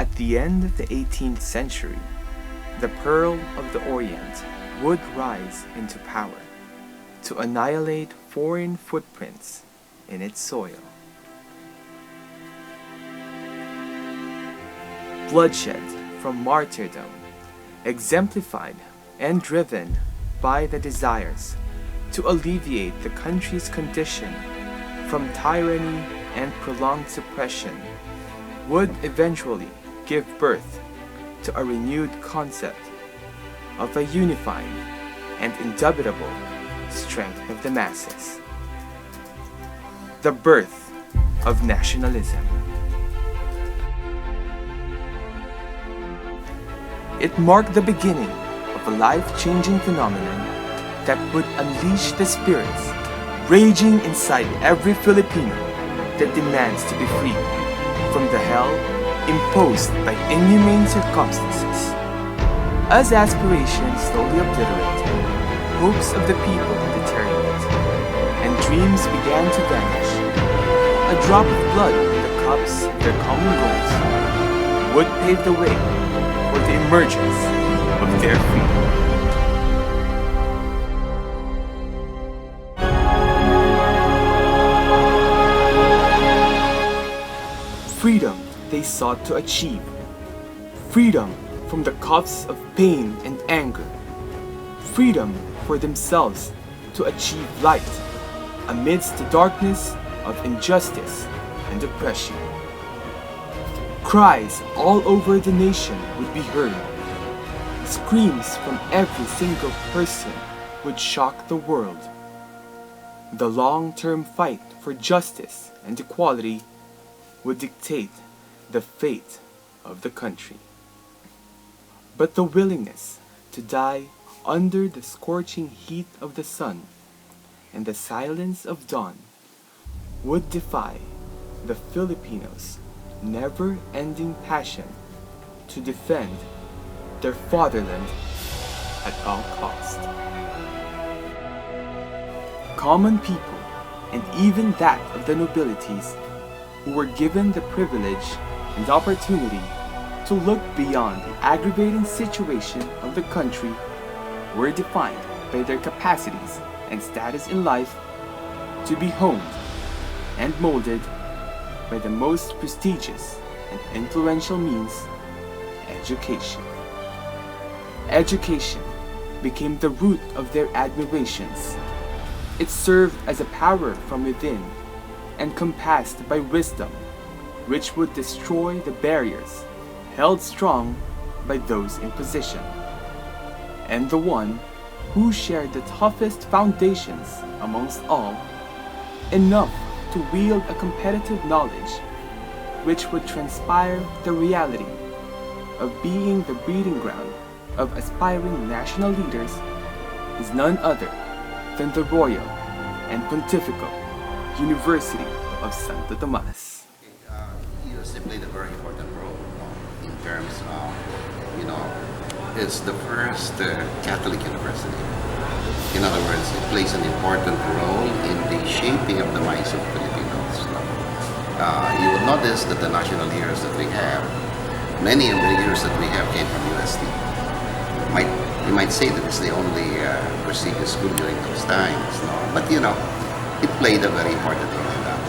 At the end of the 18th century, the Pearl of the Orient would rise into power to annihilate foreign footprints in its soil. Bloodshed from martyrdom, exemplified and driven by the desires to alleviate the country's condition from tyranny and prolonged suppression, would eventually give birth to a renewed concept of a unifying and indubitable strength of the masses. The birth of nationalism. It marked the beginning of a life-changing phenomenon that would unleash the spirits raging inside every Filipino that demands to be freed from the hell imposed by inhumane circumstances. As aspirations slowly obliterated, hopes of the people deteriorated, and dreams began to vanish, a drop of blood in the cups of their common goals would pave the way for the emergence of their freedom. Freedom they sought to achieve. Freedom from the cuffs of pain and anger. Freedom for themselves to achieve light amidst the darkness of injustice and oppression. Cries all over the nation would be heard. Screams from every single person would shock the world. The long-term fight for justice and equality would dictate the fate of the country. But the willingness to die under the scorching heat of the sun and the silence of dawn would defy the Filipinos' never-ending passion to defend their fatherland at all cost. Common people, and even that of the nobilities, who were given the privilege and opportunity to look beyond the aggravating situation of the country, were defined by their capacities and status in life to be honed and molded by the most prestigious and influential means, education. Education became the root of their admirations. It served as a power from within, encompassed by wisdom, which would destroy the barriers held strong by those in position, and the one who shared the toughest foundations amongst all, enough to wield a competitive knowledge which would transpire the reality of being the breeding ground of aspiring national leaders, is none other than the Royal and Pontifical University of Santo Tomas. UST played a very important role in terms of, it's the first Catholic university. In other words, it plays an important role in the shaping of the minds of Filipinos. You will notice that the national heroes that we have, many of the heroes that we have came from UST. You might say that it's the only prestigious school during those times, no? But it played a very important role in that.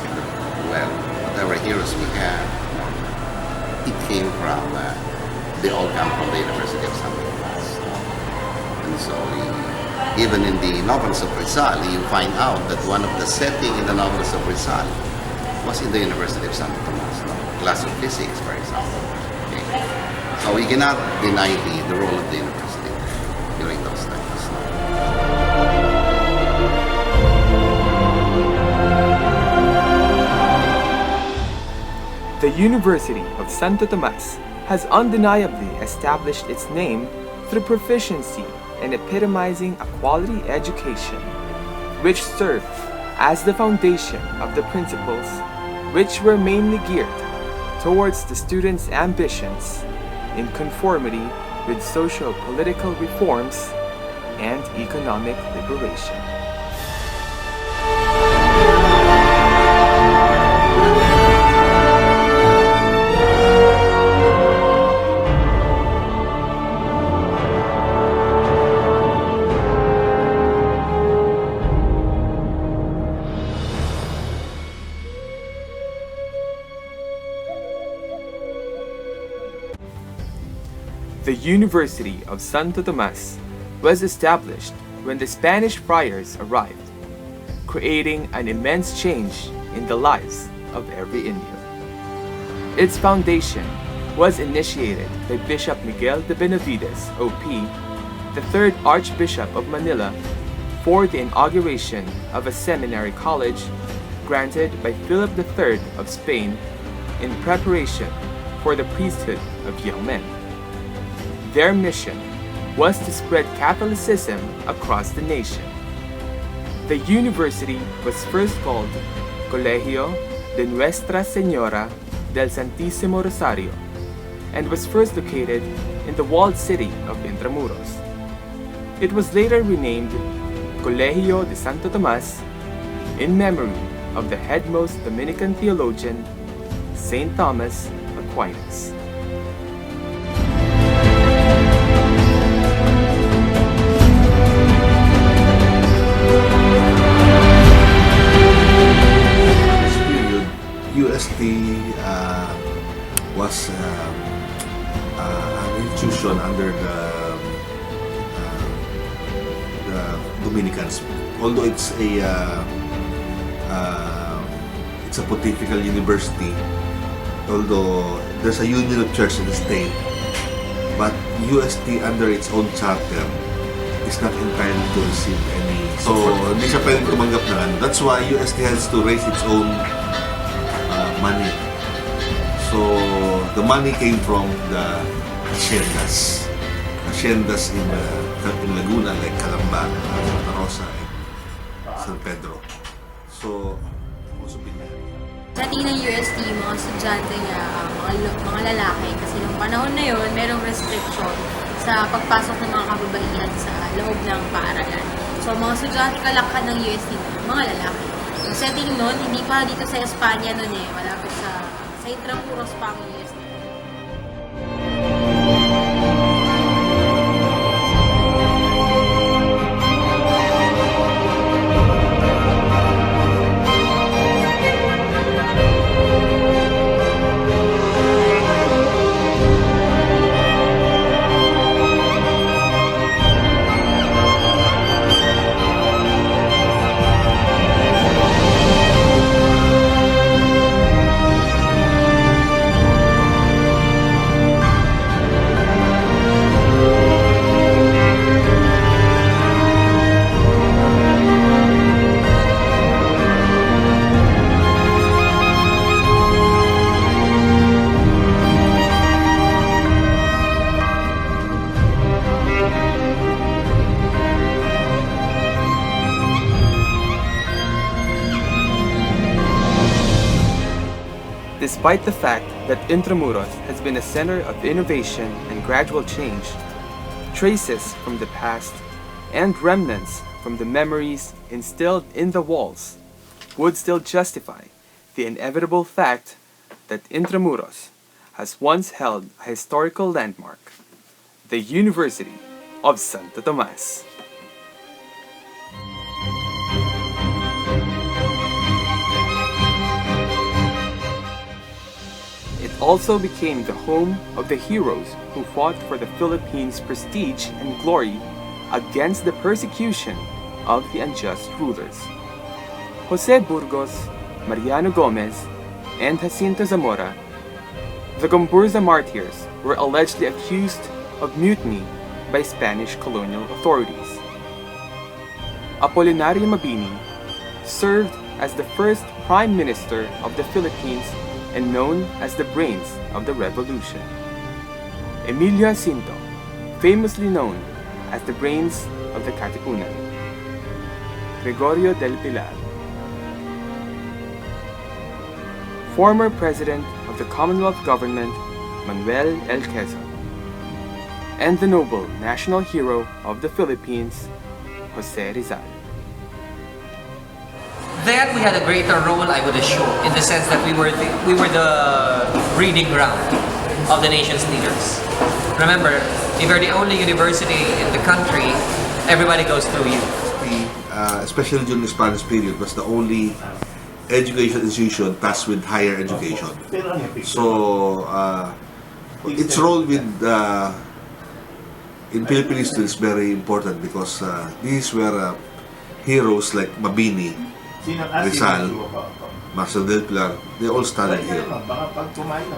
Well, whatever heroes we have, it came from, they all come from the University of Santo Tomas. And so, even in the novels of Rizal, you find out that one of the setting in the novels of Rizal was in the University of Santo Tomas, no? Class of physics, for example. Okay. So we cannot deny the role of the university during those times. No? The University of Santo Tomas has undeniably established its name through proficiency in epitomizing a quality education, which served as the foundation of the principles which were mainly geared towards the students' ambitions in conformity with socio-political reforms and economic liberation. The University of Santo Tomas was established when the Spanish friars arrived, creating an immense change in the lives of every Indian. Its foundation was initiated by Bishop Miguel de Benavides, OP, the third Archbishop of Manila, for the inauguration of a seminary college granted by Philip III of Spain in preparation for the priesthood of young men. Their mission was to spread Catholicism across the nation. The university was first called Colegio de Nuestra Señora del Santísimo Rosario and was first located in the walled city of Intramuros. It was later renamed Colegio de Santo Tomas in memory of the headmost Dominican theologian, Saint Thomas Aquinas. This period, UST was an institution under the Dominicans. Although it's a pontifical university, although there's a union of church in the state, but UST under its own charter is not entitled to receive any. So, hindi siya pwedeng tumanggap na ano. That's why UST has to raise its own money. So, the money came from the haciendas. Haciendas in Laguna, like Calamba, Santa Rosa, and San Pedro. So, also Binyan. Sa tingin ng UST, yung mga estudyante niya, mga lalaki, kasi nung panahon na yun, merong restriction sa pagpasok ng mga kababaihan sa loob ng paaralan. So, mga estudyante kalakhan ng UST, mga lalaki. Yung setting nun, hindi pa dito sa Espanya nun eh, wala pa sa Intramuros pa ang UST. Despite the fact that Intramuros has been a center of innovation and gradual change, traces from the past and remnants from the memories instilled in the walls would still justify the inevitable fact that Intramuros has once held a historical landmark, the University of Santo Tomas. Also became the home of the heroes who fought for the Philippines' prestige and glory against the persecution of the unjust rulers. Jose Burgos, Mariano Gomez, and Jacinto Zamora, the Gomburza martyrs, were allegedly accused of mutiny by Spanish colonial authorities. Apolinario Mabini served as the first Prime Minister of the Philippines and known as the brains of the revolution. Emilio Jacinto, famously known as the brains of the Katipunan. Gregorio del Pilar, former President of the Commonwealth Government, Manuel L. Quezon, and the noble national hero of the Philippines, Jose Rizal. Then we had a greater role, I would assume, in the sense that we were the breeding ground of the nation's leaders. Remember, if you're the only university in the country, everybody goes through you. Especially during the Spanish period, was the only education institution tasked with higher education. So its role with in Philippine history is very important because these were heroes like Mabini, Rizal, Marcel Del Pilar, they all studied here.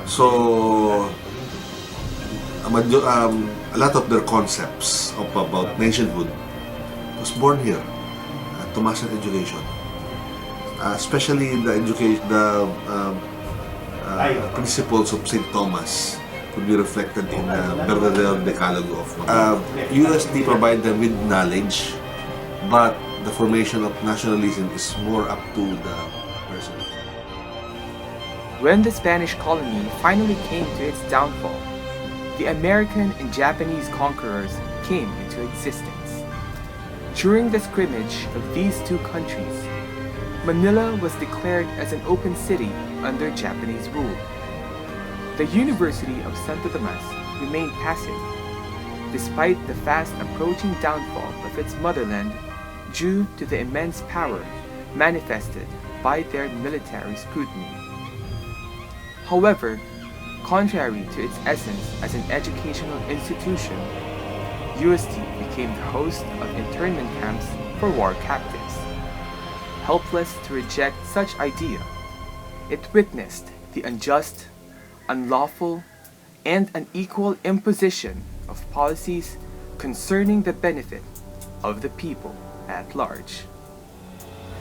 So, a lot of their concepts about nationhood was born here at Tomasan education. Especially the education, principles of St. Thomas could be reflected in the Verdadero Decalogue of UST provide them with knowledge, but the formation of nationalism is more up to the person. When the Spanish colony finally came to its downfall, the American and Japanese conquerors came into existence. During the scrimmage of these two countries, Manila was declared as an open city under Japanese rule. The University of Santo Tomas remained passive, despite the fast approaching downfall of its motherland due to the immense power manifested by their military scrutiny. However, contrary to its essence as an educational institution, UST became the host of internment camps for war captives. Helpless to reject such idea, it witnessed the unjust, unlawful, and unequal imposition of policies concerning the benefit of the people at large.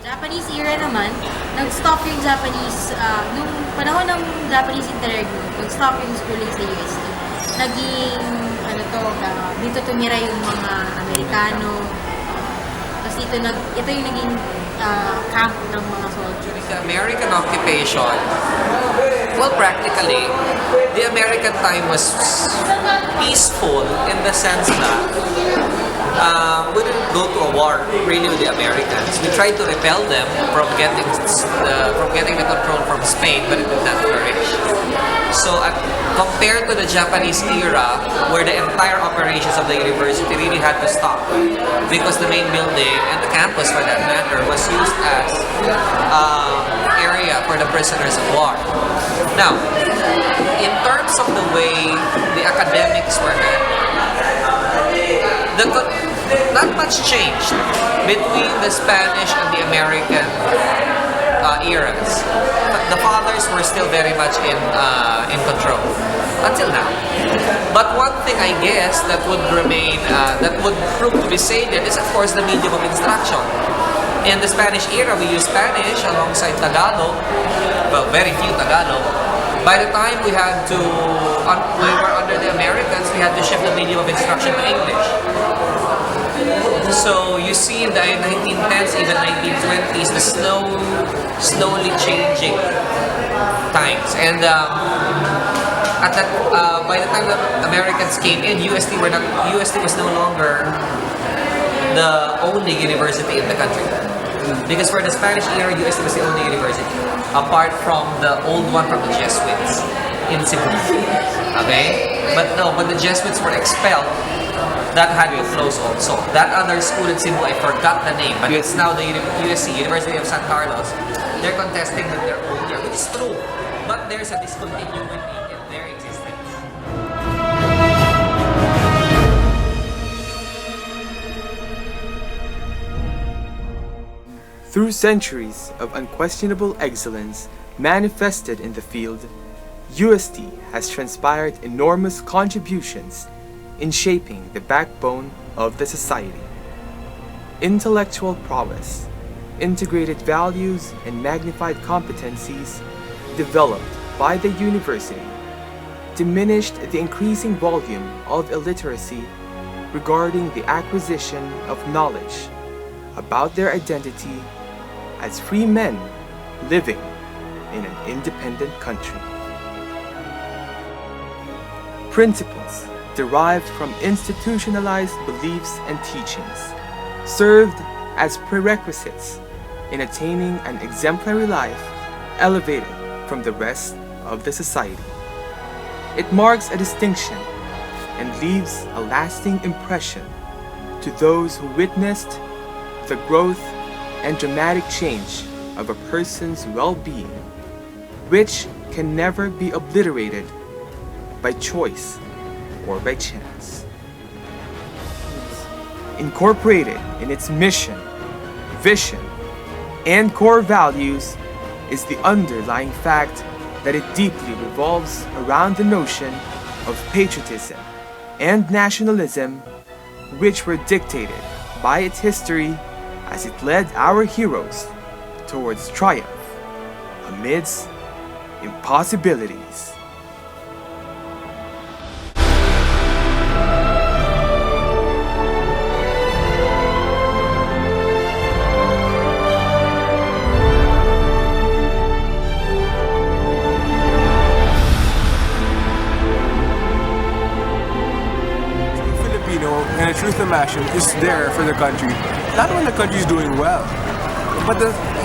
Japanese era naman, nag-stop yung Japanese, nung panahon ng Japanese interregno, nag-stop yung schooling sa UST. Naging, dito tumira yung mga Amerikano, tapos ito yung naging camp ng mga soldiers. The American occupation, well, practically, the American time was peaceful in the sense that we didn't go to a war really with the Americans. We tried to repel them from getting the control from Spain, but it did not flourish. So compared to the Japanese era, where the entire operations of the university really had to stop because the main building and the campus for that matter was used as area for the prisoners of war. Now, in terms of the way the academics were handled, not much changed between the Spanish and the American eras. The fathers were still very much in control until now. But one thing I guess that would remain, that would prove to be salient is of course the medium of instruction. In the Spanish era, we used Spanish alongside Tagalog, well, very few Tagalog. By the time we were under the Americans, we had to shift the medium of instruction to English. So you see in the 1910s, even 1920s, the slowly changing times. And by the time the Americans came in, UST was no longer the only university in the country. Because for the Spanish era, UST was the only university, apart from the old one from the Jesuits in Cebu. Okay? But the Jesuits were expelled. That had to close also. That other school in Cebu, I forgot the name, but it's now the USC, University of San Carlos. They're contesting with their own year, which is true. But there's a discontinuity in their existence. Through centuries of unquestionable excellence manifested in the field, UST has transpired enormous contributions in shaping the backbone of the society. Intellectual prowess, integrated values, and magnified competencies developed by the university diminished the increasing volume of illiteracy regarding the acquisition of knowledge about their identity as free men living in an independent country. Principles derived from institutionalized beliefs and teachings served as prerequisites in attaining an exemplary life elevated from the rest of the society. It marks a distinction and leaves a lasting impression to those who witnessed the growth and dramatic change of a person's well-being, which can never be obliterated by choice or by chance. incorporated in its mission, vision, and core values is the underlying fact that it deeply revolves around the notion of patriotism and nationalism, which were dictated by its history as it led our heroes towards triumph amidst impossibilities. And a true Thamashian is there for the country, not when the country's doing well, but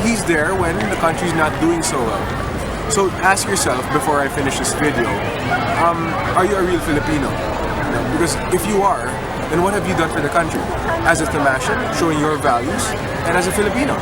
he's there when the country's not doing so well. So ask yourself before I finish this video, are you a real Filipino? Because if you are, then what have you done for the country? As a Thamashian, showing your values, and as a Filipino.